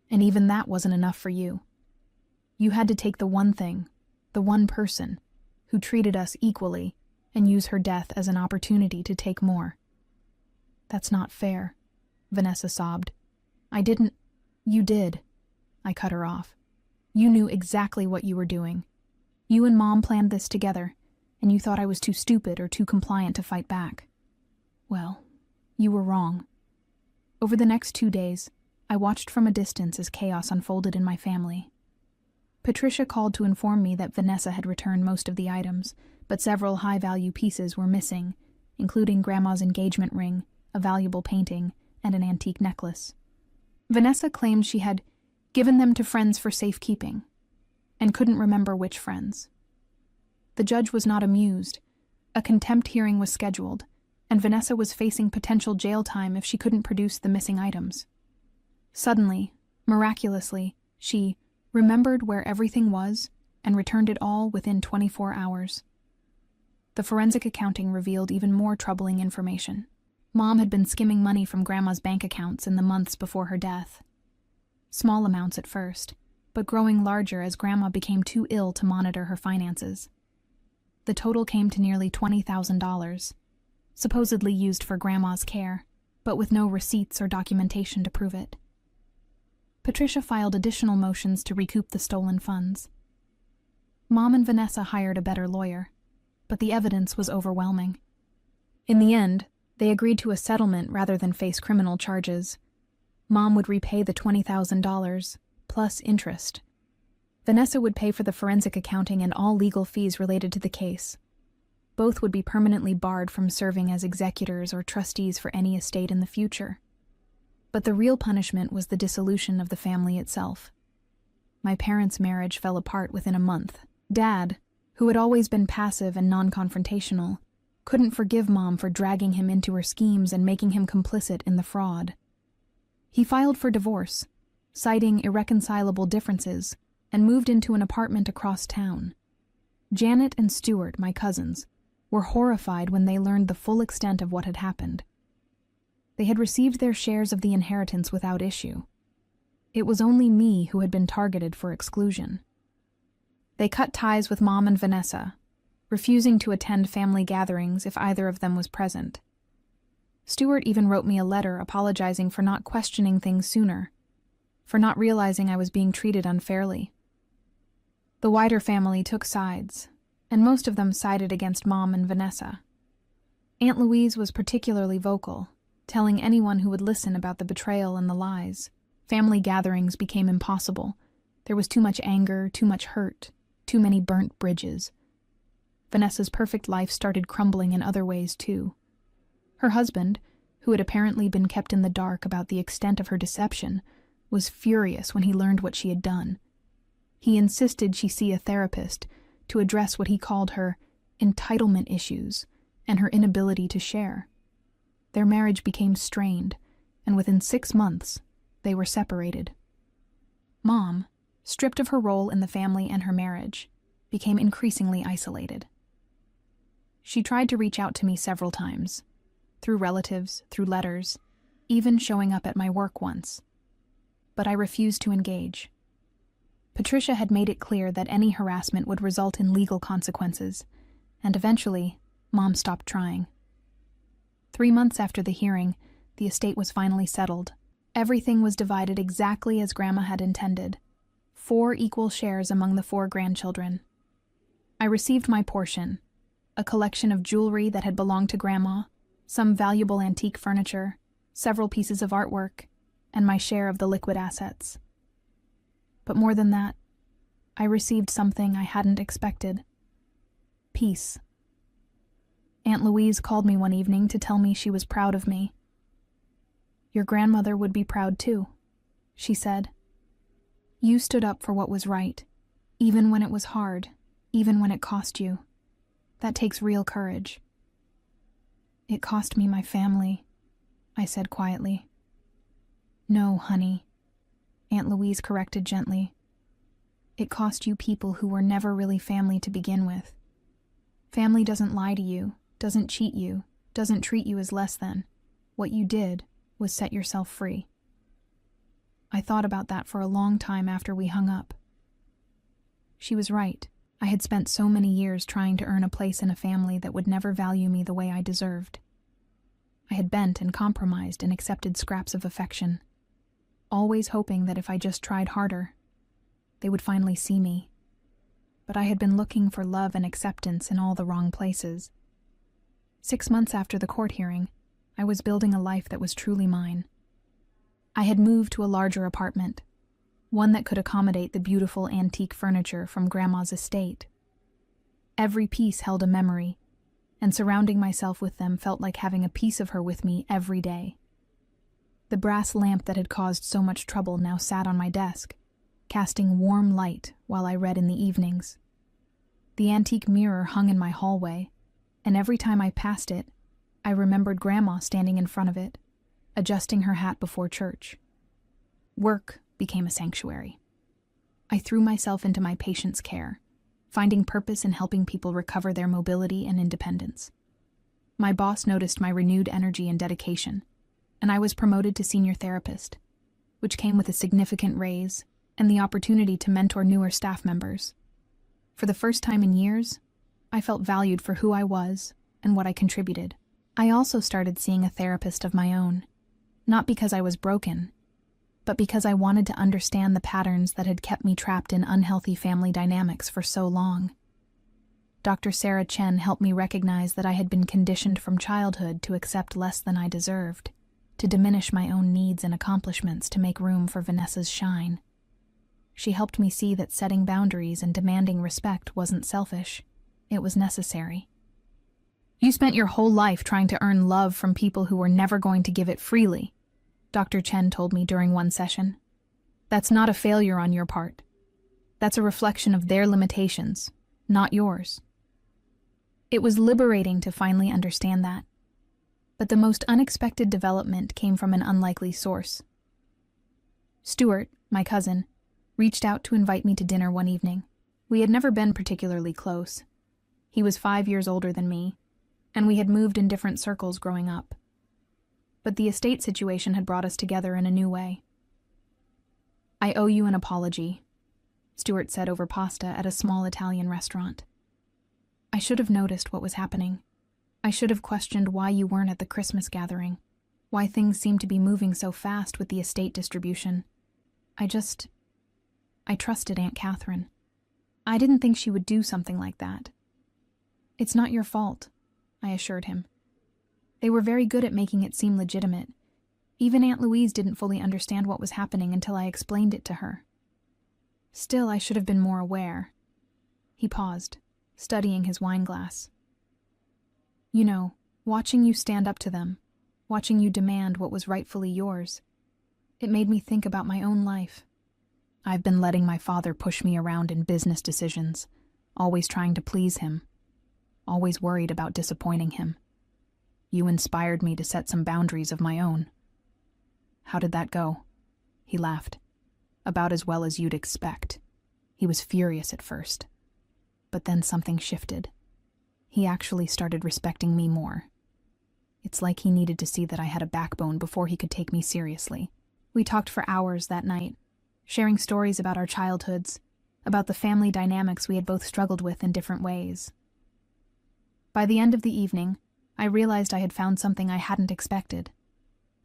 And even that wasn't enough for you. You had to take the one thing, the one person, who treated us equally, and use her death as an opportunity to take more. That's not fair, Vanessa sobbed. I didn't. You did. I cut her off. You knew exactly what you were doing. You and Mom planned this together, and you thought I was too stupid or too compliant to fight back. Well, you were wrong. Over the next 2 days, I watched from a distance as chaos unfolded in my family. Patricia called to inform me that Vanessa had returned most of the items, but several high-value pieces were missing, including Grandma's engagement ring, a valuable painting, and an antique necklace. Vanessa claimed she had given them to friends for safekeeping, and couldn't remember which friends. The judge was not amused. A contempt hearing was scheduled, and Vanessa was facing potential jail time if she couldn't produce the missing items. Suddenly, miraculously, she remembered where everything was and returned it all within 24 hours. The forensic accounting revealed even more troubling information. Mom had been skimming money from Grandma's bank accounts in the months before her death. Small amounts at first, but growing larger as Grandma became too ill to monitor her finances. The total came to nearly $20,000, supposedly used for Grandma's care, but with no receipts or documentation to prove it. Patricia filed additional motions to recoup the stolen funds. Mom and Vanessa hired a better lawyer, but the evidence was overwhelming. In the end, they agreed to a settlement rather than face criminal charges. Mom would repay the $20,000, plus interest. Vanessa would pay for the forensic accounting and all legal fees related to the case. Both would be permanently barred from serving as executors or trustees for any estate in the future. But the real punishment was the dissolution of the family itself. My parents' marriage fell apart within a month. Dad, who had always been passive and non-confrontational, couldn't forgive Mom for dragging him into her schemes and making him complicit in the fraud. He filed for divorce, citing irreconcilable differences, and moved into an apartment across town. Janet and Stuart, my cousins, were horrified when they learned the full extent of what had happened. They had received their shares of the inheritance without issue. It was only me who had been targeted for exclusion. They cut ties with Mom and Vanessa, refusing to attend family gatherings if either of them was present. Stuart even wrote me a letter apologizing for not questioning things sooner, for not realizing I was being treated unfairly. The wider family took sides, and most of them sided against Mom and Vanessa. Aunt Louise was particularly vocal, telling anyone who would listen about the betrayal and the lies. Family gatherings became impossible. There was too much anger, too much hurt, too many burnt bridges. Vanessa's perfect life started crumbling in other ways, too. Her husband, who had apparently been kept in the dark about the extent of her deception, was furious when he learned what she had done. He insisted she see a therapist to address what he called her entitlement issues and her inability to share. Their marriage became strained, and within 6 months, they were separated. Mom, stripped of her role in the family and her marriage, became increasingly isolated. She tried to reach out to me several times, through relatives, through letters, even showing up at my work once. But I refused to engage. Patricia had made it clear that any harassment would result in legal consequences, and eventually, Mom stopped trying. 3 months after the hearing, the estate was finally settled. Everything was divided exactly as Grandma had intended. 4 equal shares among the 4 grandchildren. I received my portion, a collection of jewelry that had belonged to Grandma, some valuable antique furniture, several pieces of artwork, and my share of the liquid assets. But more than that, I received something I hadn't expected. Peace. Aunt Louise called me one evening to tell me she was proud of me. "Your grandmother would be proud too," she said. "You stood up for what was right, even when it was hard, even when it cost you. That takes real courage. It cost me my family, I said quietly. No, honey, Aunt Louise corrected gently. It cost you people who were never really family to begin with. Family doesn't lie to you, doesn't cheat you, doesn't treat you as less than. What you did was set yourself free. I thought about that for a long time after we hung up. She was right. I had spent so many years trying to earn a place in a family that would never value me the way I deserved. I had bent and compromised and accepted scraps of affection, always hoping that if I just tried harder, they would finally see me. But I had been looking for love and acceptance in all the wrong places. 6 months after the court hearing, I was building a life that was truly mine. I had moved to a larger apartment, one that could accommodate the beautiful antique furniture from Grandma's estate. Every piece held a memory, and surrounding myself with them felt like having a piece of her with me every day. The brass lamp that had caused so much trouble now sat on my desk, casting warm light while I read in the evenings. The antique mirror hung in my hallway, and every time I passed it, I remembered Grandma standing in front of it, adjusting her hat before church. Work became a sanctuary. I threw myself into my patients' care, finding purpose in helping people recover their mobility and independence. My boss noticed my renewed energy and dedication, and I was promoted to senior therapist, which came with a significant raise and the opportunity to mentor newer staff members. For the first time in years, I felt valued for who I was and what I contributed. I also started seeing a therapist of my own, not because I was broken, but because I wanted to understand the patterns that had kept me trapped in unhealthy family dynamics for so long. Dr. Sarah Chen helped me recognize that I had been conditioned from childhood to accept less than I deserved, to diminish my own needs and accomplishments to make room for Vanessa's shine. She helped me see that setting boundaries and demanding respect wasn't selfish, it was necessary. You spent your whole life trying to earn love from people who were never going to give it freely, Dr. Chen told me during one session. That's not a failure on your part. That's a reflection of their limitations, not yours. It was liberating to finally understand that. But the most unexpected development came from an unlikely source. Stuart, my cousin, reached out to invite me to dinner one evening. We had never been particularly close. He was 5 years older than me, and we had moved in different circles growing up. But the estate situation had brought us together in a new way. I owe you an apology, Stuart said over pasta at a small Italian restaurant. I should have noticed what was happening. I should have questioned why you weren't at the Christmas gathering, why things seemed to be moving so fast with the estate distribution. I trusted Aunt Catherine. I didn't think she would do something like that. It's not your fault, I assured him. They were very good at making it seem legitimate. Even Aunt Louise didn't fully understand what was happening until I explained it to her. Still, I should have been more aware. He paused, studying his wine glass. You know, watching you stand up to them, watching you demand what was rightfully yours, it made me think about my own life. I've been letting my father push me around in business decisions, always trying to please him, always worried about disappointing him. You inspired me to set some boundaries of my own. How did that go? He laughed. About as well as you'd expect. He was furious at first. But then something shifted. He actually started respecting me more. It's like he needed to see that I had a backbone before he could take me seriously. We talked for hours that night, sharing stories about our childhoods, about the family dynamics we had both struggled with in different ways. By the end of the evening, I realized I had found something I hadn't expected.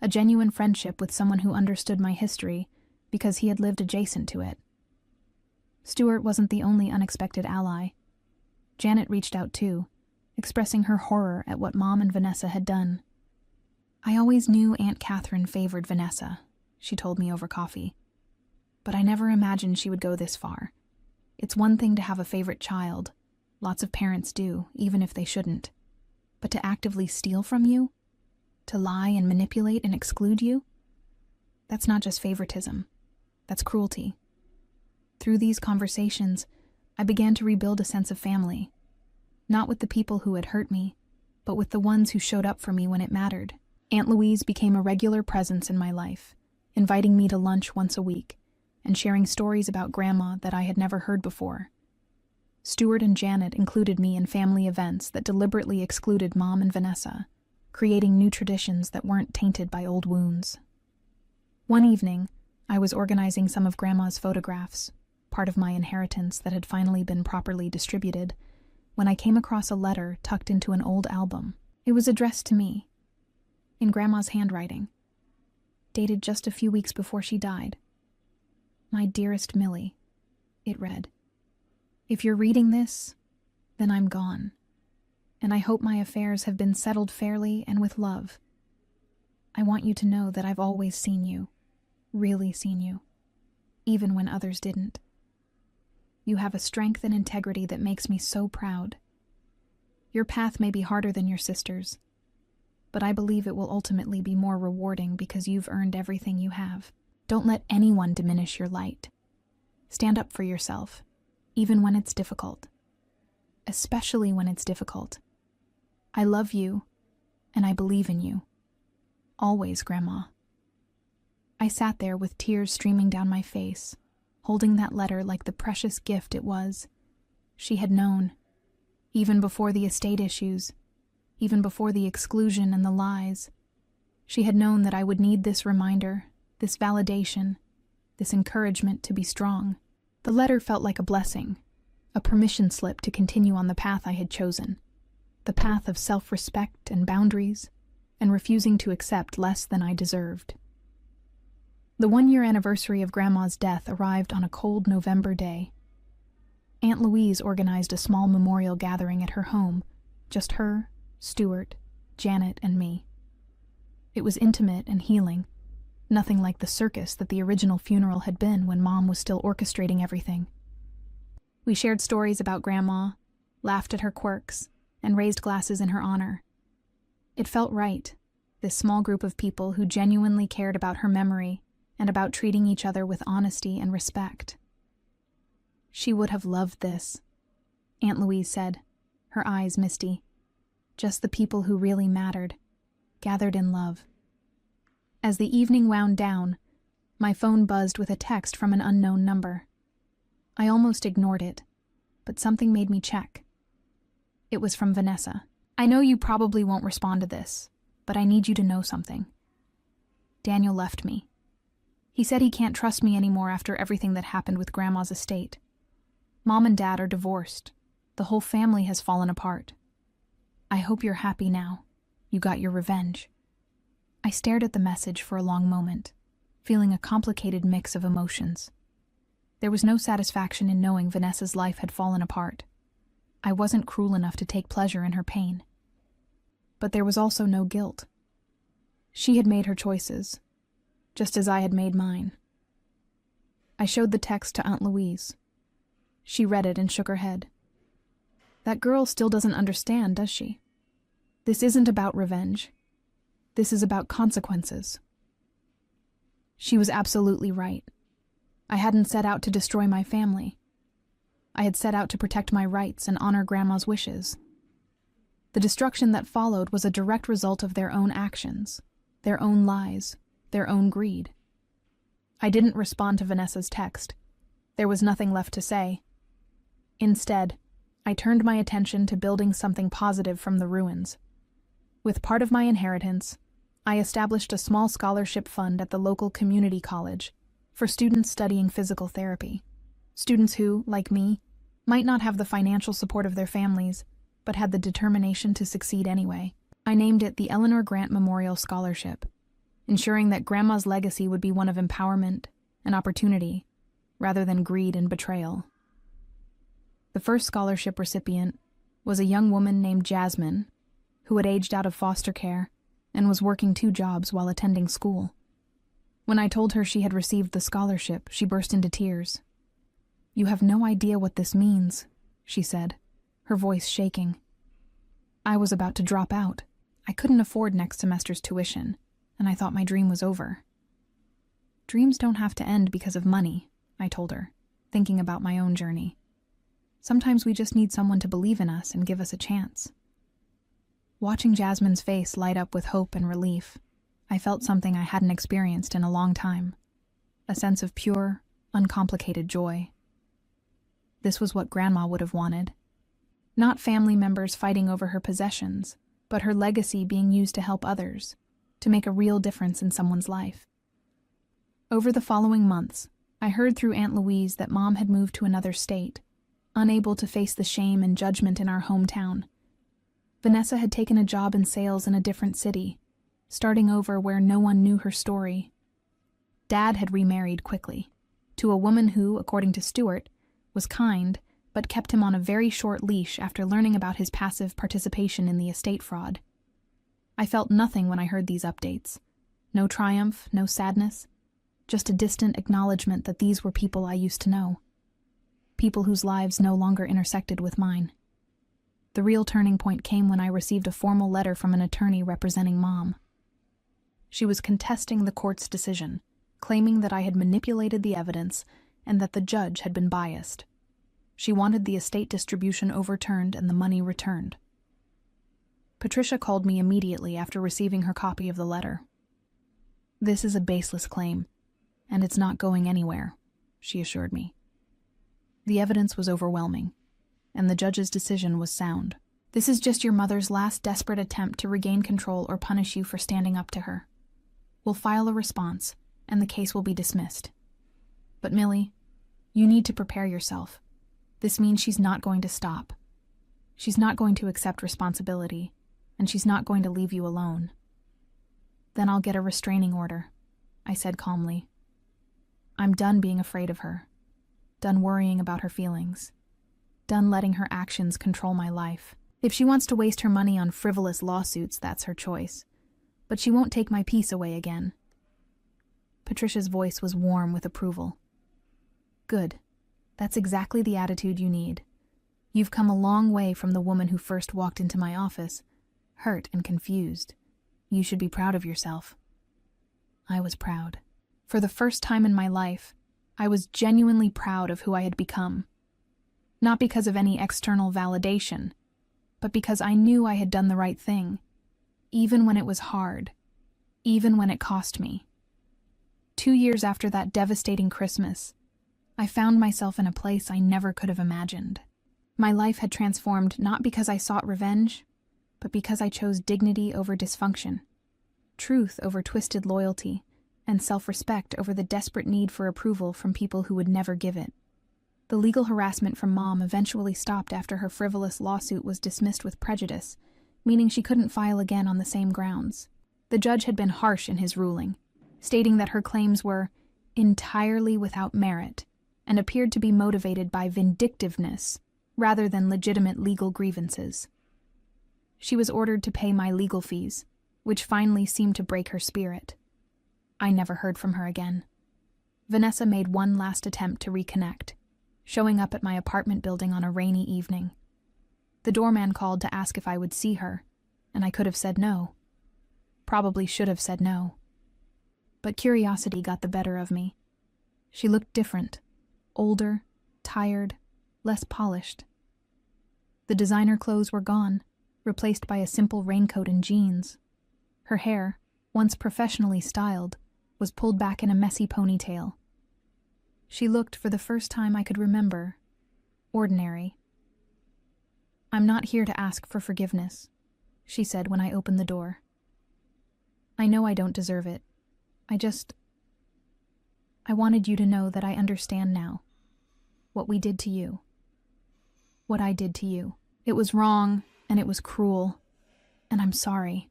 A genuine friendship with someone who understood my history because he had lived adjacent to it. Stuart wasn't the only unexpected ally. Janet reached out too, expressing her horror at what Mom and Vanessa had done. I always knew Aunt Catherine favored Vanessa, she told me over coffee. But I never imagined she would go this far. It's one thing to have a favorite child. Lots of parents do, even if they shouldn't. But to actively steal from you? To lie and manipulate and exclude you? That's not just favoritism. That's cruelty. Through these conversations, I began to rebuild a sense of family. Not with the people who had hurt me, but with the ones who showed up for me when it mattered. Aunt Louise became a regular presence in my life, inviting me to lunch once a week and sharing stories about Grandma that I had never heard before. Stuart and Janet included me in family events that deliberately excluded Mom and Vanessa, creating new traditions that weren't tainted by old wounds. One evening, I was organizing some of Grandma's photographs, part of my inheritance that had finally been properly distributed, when I came across a letter tucked into an old album. It was addressed to me, in Grandma's handwriting, dated just a few weeks before she died. "My dearest Millie," it read. "If you're reading this, then I'm gone, and I hope my affairs have been settled fairly and with love. I want you to know that I've always seen you, really seen you, even when others didn't. You have a strength and integrity that makes me so proud. Your path may be harder than your sister's, but I believe it will ultimately be more rewarding because you've earned everything you have. Don't let anyone diminish your light. Stand up for yourself, even when it's difficult. Especially when it's difficult. I love you, and I believe in you. Always, Grandma." I sat there with tears streaming down my face, holding that letter like the precious gift it was. She had known, even before the estate issues, even before the exclusion and the lies. She had known that I would need this reminder, this validation, this encouragement to be strong. The letter felt like a blessing, a permission slip to continue on the path I had chosen, the path of self-respect and boundaries, and refusing to accept less than I deserved. The 1-year anniversary of Grandma's death arrived on a cold November day. Aunt Louise organized a small memorial gathering at her home, just her, Stuart, Janet, and me. It was intimate and healing, nothing like the circus that the original funeral had been when Mom was still orchestrating everything. We shared stories about Grandma, laughed at her quirks, and raised glasses in her honor. It felt right, this small group of people who genuinely cared about her memory and about treating each other with honesty and respect. "She would have loved this," Aunt Louise said, her eyes misty. "Just the people who really mattered, gathered in love." As the evening wound down, my phone buzzed with a text from an unknown number. I almost ignored it, but something made me check. It was from Vanessa. "I know you probably won't respond to this, but I need you to know something. Daniel left me. He said he can't trust me anymore after everything that happened with Grandma's estate. Mom and Dad are divorced. The whole family has fallen apart. I hope you're happy now. You got your revenge." I stared at the message for a long moment, feeling a complicated mix of emotions. There was no satisfaction in knowing Vanessa's life had fallen apart. I wasn't cruel enough to take pleasure in her pain. But there was also no guilt. She had made her choices, just as I had made mine. I showed the text to Aunt Louise. She read it and shook her head. "That girl still doesn't understand, does she? This isn't about revenge. This is about consequences." She was absolutely right. I hadn't set out to destroy my family. I had set out to protect my rights and honor Grandma's wishes. The destruction that followed was a direct result of their own actions, their own lies, their own greed. I didn't respond to Vanessa's text. There was nothing left to say. Instead, I turned my attention to building something positive from the ruins. With part of my inheritance, I established a small scholarship fund at the local community college for students studying physical therapy. Students who, like me, might not have the financial support of their families, but had the determination to succeed anyway. I named it the Eleanor Grant Memorial Scholarship, ensuring that Grandma's legacy would be one of empowerment and opportunity, rather than greed and betrayal. The first scholarship recipient was a young woman named Jasmine, who had aged out of foster care and was working 2 jobs while attending school. When I told her she had received the scholarship, she burst into tears. "You have no idea what this means," she said, her voice shaking. I was about to drop out. I couldn't afford next semester's tuition, and I thought my dream was over. "Dreams don't have to end because of money," I told her, thinking about my own journey. Sometimes we just need someone to believe in us and give us a chance. Watching Jasmine's face light up with hope and relief, I felt something I hadn't experienced in a long time. A sense of pure, uncomplicated joy. This was what Grandma would have wanted. Not family members fighting over her possessions, but her legacy being used to help others, to make a real difference in someone's life. Over the following months, I heard through Aunt Louise that Mom had moved to another state, unable to face the shame and judgment in our hometown. Vanessa had taken a job in sales in a different city, starting over where no one knew her story. Dad had remarried quickly, to a woman who, according to Stuart, was kind, but kept him on a very short leash after learning about his passive participation in the estate fraud. I felt nothing when I heard these updates. No triumph, no sadness, just a distant acknowledgement that these were people I used to know. People whose lives no longer intersected with mine. The real turning point came when I received a formal letter from an attorney representing Mom. She was contesting the court's decision, claiming that I had manipulated the evidence and that the judge had been biased. She wanted the estate distribution overturned and the money returned. Patricia called me immediately after receiving her copy of the letter. "This is a baseless claim, and it's not going anywhere," she assured me. The evidence was overwhelming, and the judge's decision was sound. "This is just your mother's last desperate attempt to regain control or punish you for standing up to her. We'll file a response, and the case will be dismissed. But Millie, you need to prepare yourself. This means she's not going to stop. She's not going to accept responsibility, and she's not going to leave you alone." "Then I'll get a restraining order," I said calmly. "I'm done being afraid of her, done worrying about her feelings, done letting her actions control my life. If she wants to waste her money on frivolous lawsuits, that's her choice. But she won't take my peace away again." Patricia's voice was warm with approval. "Good. That's exactly the attitude you need. You've come a long way from the woman who first walked into my office, hurt and confused. You should be proud of yourself." I was proud. For the first time in my life, I was genuinely proud of who I had become. Not because of any external validation, but because I knew I had done the right thing, even when it was hard, even when it cost me. 2 years after that devastating Christmas, I found myself in a place I never could have imagined. My life had transformed not because I sought revenge, but because I chose dignity over dysfunction, truth over twisted loyalty, and self-respect over the desperate need for approval from people who would never give it. The legal harassment from Mom eventually stopped after her frivolous lawsuit was dismissed with prejudice, meaning she couldn't file again on the same grounds. The judge had been harsh in his ruling, stating that her claims were entirely without merit and appeared to be motivated by vindictiveness rather than legitimate legal grievances. She was ordered to pay my legal fees, which finally seemed to break her spirit. I never heard from her again. Vanessa made one last attempt to reconnect, showing up at my apartment building on a rainy evening. The doorman called to ask if I would see her, and I could have said no. Probably should have said no. But curiosity got the better of me. She looked different, older, tired, less polished. The designer clothes were gone, replaced by a simple raincoat and jeans. Her hair, once professionally styled, was pulled back in a messy ponytail. She looked, for the first time I could remember, ordinary. "I'm not here to ask for forgiveness," she said when I opened the door. "I know I don't deserve it. I wanted you to know that I understand now. What we did to you. What I did to you. It was wrong, and it was cruel, and I'm sorry."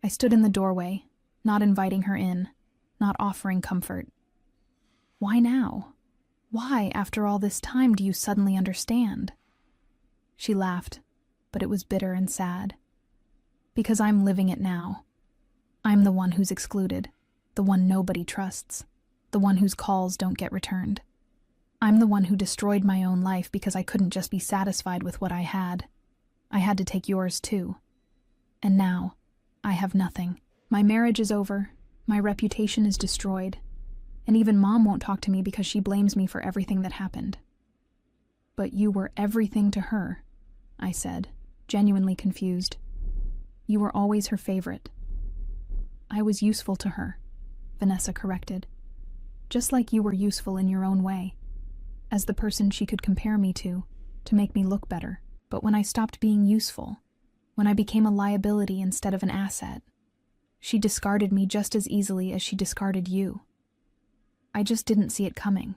I stood in the doorway, not inviting her in, not offering comfort. "Why now? Why, after all this time, do you suddenly understand?" She laughed, but it was bitter and sad. "Because I'm living it now. I'm the one who's excluded, the one nobody trusts, the one whose calls don't get returned. I'm the one who destroyed my own life because I couldn't just be satisfied with what I had. I had to take yours too. And now, I have nothing. My marriage is over, my reputation is destroyed, and even Mom won't talk to me because she blames me for everything that happened. But you were everything to her, I said, genuinely confused. You were always her favorite. I was useful to her, Vanessa corrected. Just like you were useful in your own way, as the person she could compare me to make me look better. But when I stopped being useful, when I became a liability instead of an asset, she discarded me just as easily as she discarded you. I just didn't see it coming.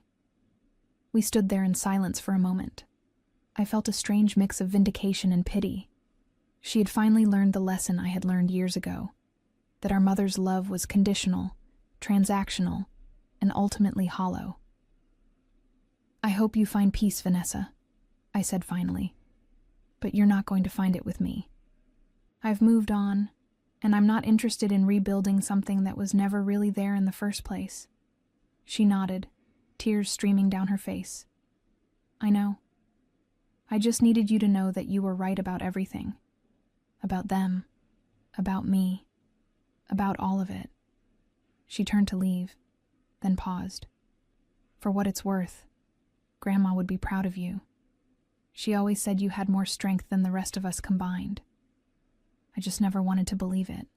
We stood there in silence for a moment. I felt a strange mix of vindication and pity. She had finally learned the lesson I had learned years ago, that our mother's love was conditional, transactional, and ultimately hollow. I hope you find peace, Vanessa, I said finally. But you're not going to find it with me. I've moved on, and I'm not interested in rebuilding something that was never really there in the first place. She nodded, tears streaming down her face. I know. I just needed you to know that you were right about everything. About them. About me. About all of it. She turned to leave, then paused. For what it's worth, Grandma would be proud of you. She always said you had more strength than the rest of us combined. I just never wanted to believe it.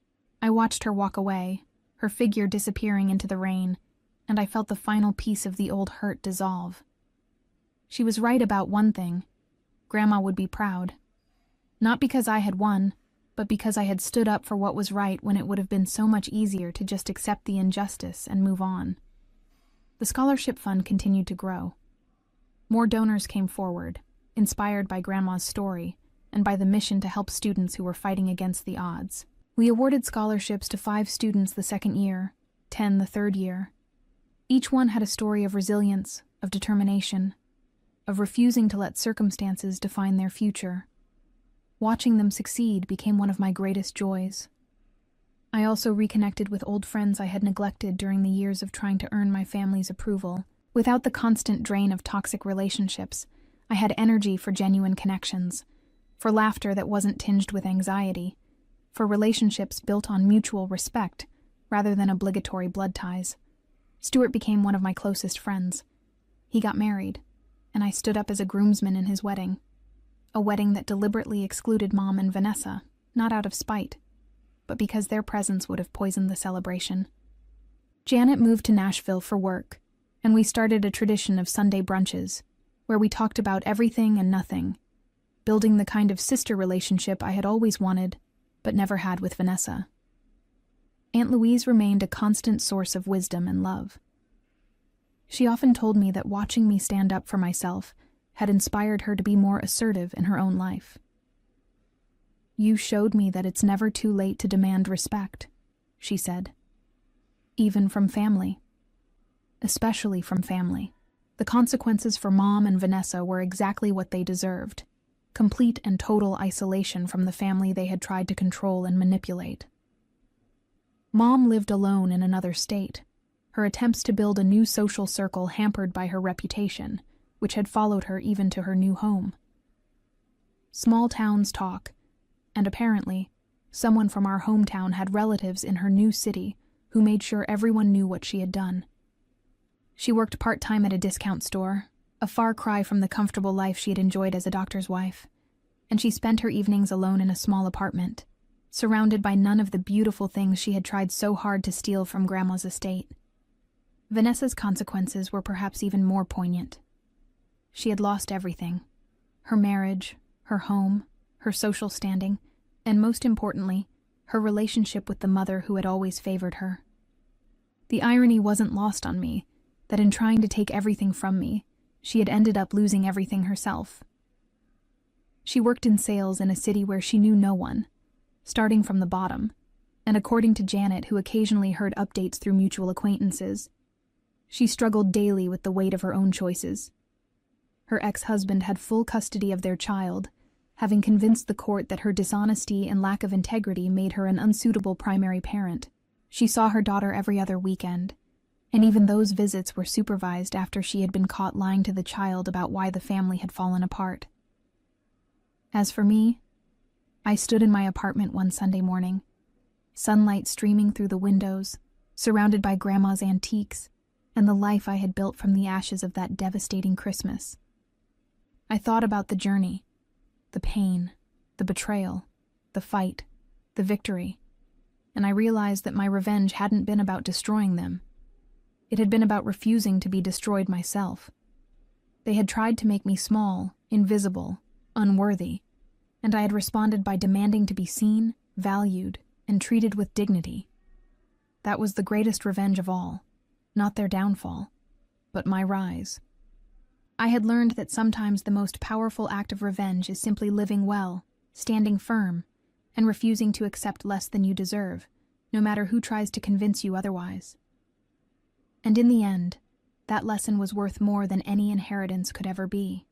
I watched her walk away, her figure disappearing into the rain, and I felt the final piece of the old hurt dissolve. She was right about one thing. Grandma would be proud. Not because I had won, but because I had stood up for what was right when it would have been so much easier to just accept the injustice and move on. The scholarship fund continued to grow. More donors came forward, inspired by Grandma's story and by the mission to help students who were fighting against the odds. We awarded scholarships to 5 students the second year, 10 the third year. Each one had a story of resilience, of determination, of refusing to let circumstances define their future. Watching them succeed became one of my greatest joys. I also reconnected with old friends I had neglected during the years of trying to earn my family's approval. Without the constant drain of toxic relationships, I had energy for genuine connections, for laughter that wasn't tinged with anxiety, for relationships built on mutual respect rather than obligatory blood ties. Stuart became one of my closest friends. He got married, and I stood up as a groomsman in his wedding. A wedding that deliberately excluded Mom and Vanessa, not out of spite, but because their presence would have poisoned the celebration. Janet moved to Nashville for work, and we started a tradition of Sunday brunches, where we talked about everything and nothing, building the kind of sister relationship I had always wanted, but never had with Vanessa. Aunt Louise remained a constant source of wisdom and love. She often told me that watching me stand up for myself had inspired her to be more assertive in her own life. You showed me that it's never too late to demand respect, she said. Even from family. Especially from family. The consequences for Mom and Vanessa were exactly what they deserved. Complete and total isolation from the family they had tried to control and manipulate. Mom lived alone in another state, her attempts to build a new social circle hampered by her reputation, which had followed her even to her new home. Small towns talk, and apparently, someone from our hometown had relatives in her new city who made sure everyone knew what she had done. She worked part-time at a discount store, a far cry from the comfortable life she had enjoyed as a doctor's wife, and she spent her evenings alone in a small apartment, surrounded by none of the beautiful things she had tried so hard to steal from Grandma's estate. Vanessa's consequences were perhaps even more poignant. She had lost everything: her marriage, her home, her social standing, and most importantly, her relationship with the mother who had always favored her. The irony wasn't lost on me, that in trying to take everything from me, she had ended up losing everything herself. She worked in sales in a city where she knew no one, starting from the bottom, and according to Janet, who occasionally heard updates through mutual acquaintances, she struggled daily with the weight of her own choices. Her ex-husband had full custody of their child, having convinced the court that her dishonesty and lack of integrity made her an unsuitable primary parent. She saw her daughter every other weekend, and even those visits were supervised after she had been caught lying to the child about why the family had fallen apart. As for me, I stood in my apartment one Sunday morning, sunlight streaming through the windows, surrounded by Grandma's antiques, and the life I had built from the ashes of that devastating Christmas. I thought about the journey, the pain, the betrayal, the fight, the victory, and I realized that my revenge hadn't been about destroying them. It had been about refusing to be destroyed myself. They had tried to make me small, invisible, unworthy, and I had responded by demanding to be seen, valued, and treated with dignity. That was the greatest revenge of all, not their downfall, but my rise. I had learned that sometimes the most powerful act of revenge is simply living well, standing firm, and refusing to accept less than you deserve, no matter who tries to convince you otherwise. And in the end, that lesson was worth more than any inheritance could ever be.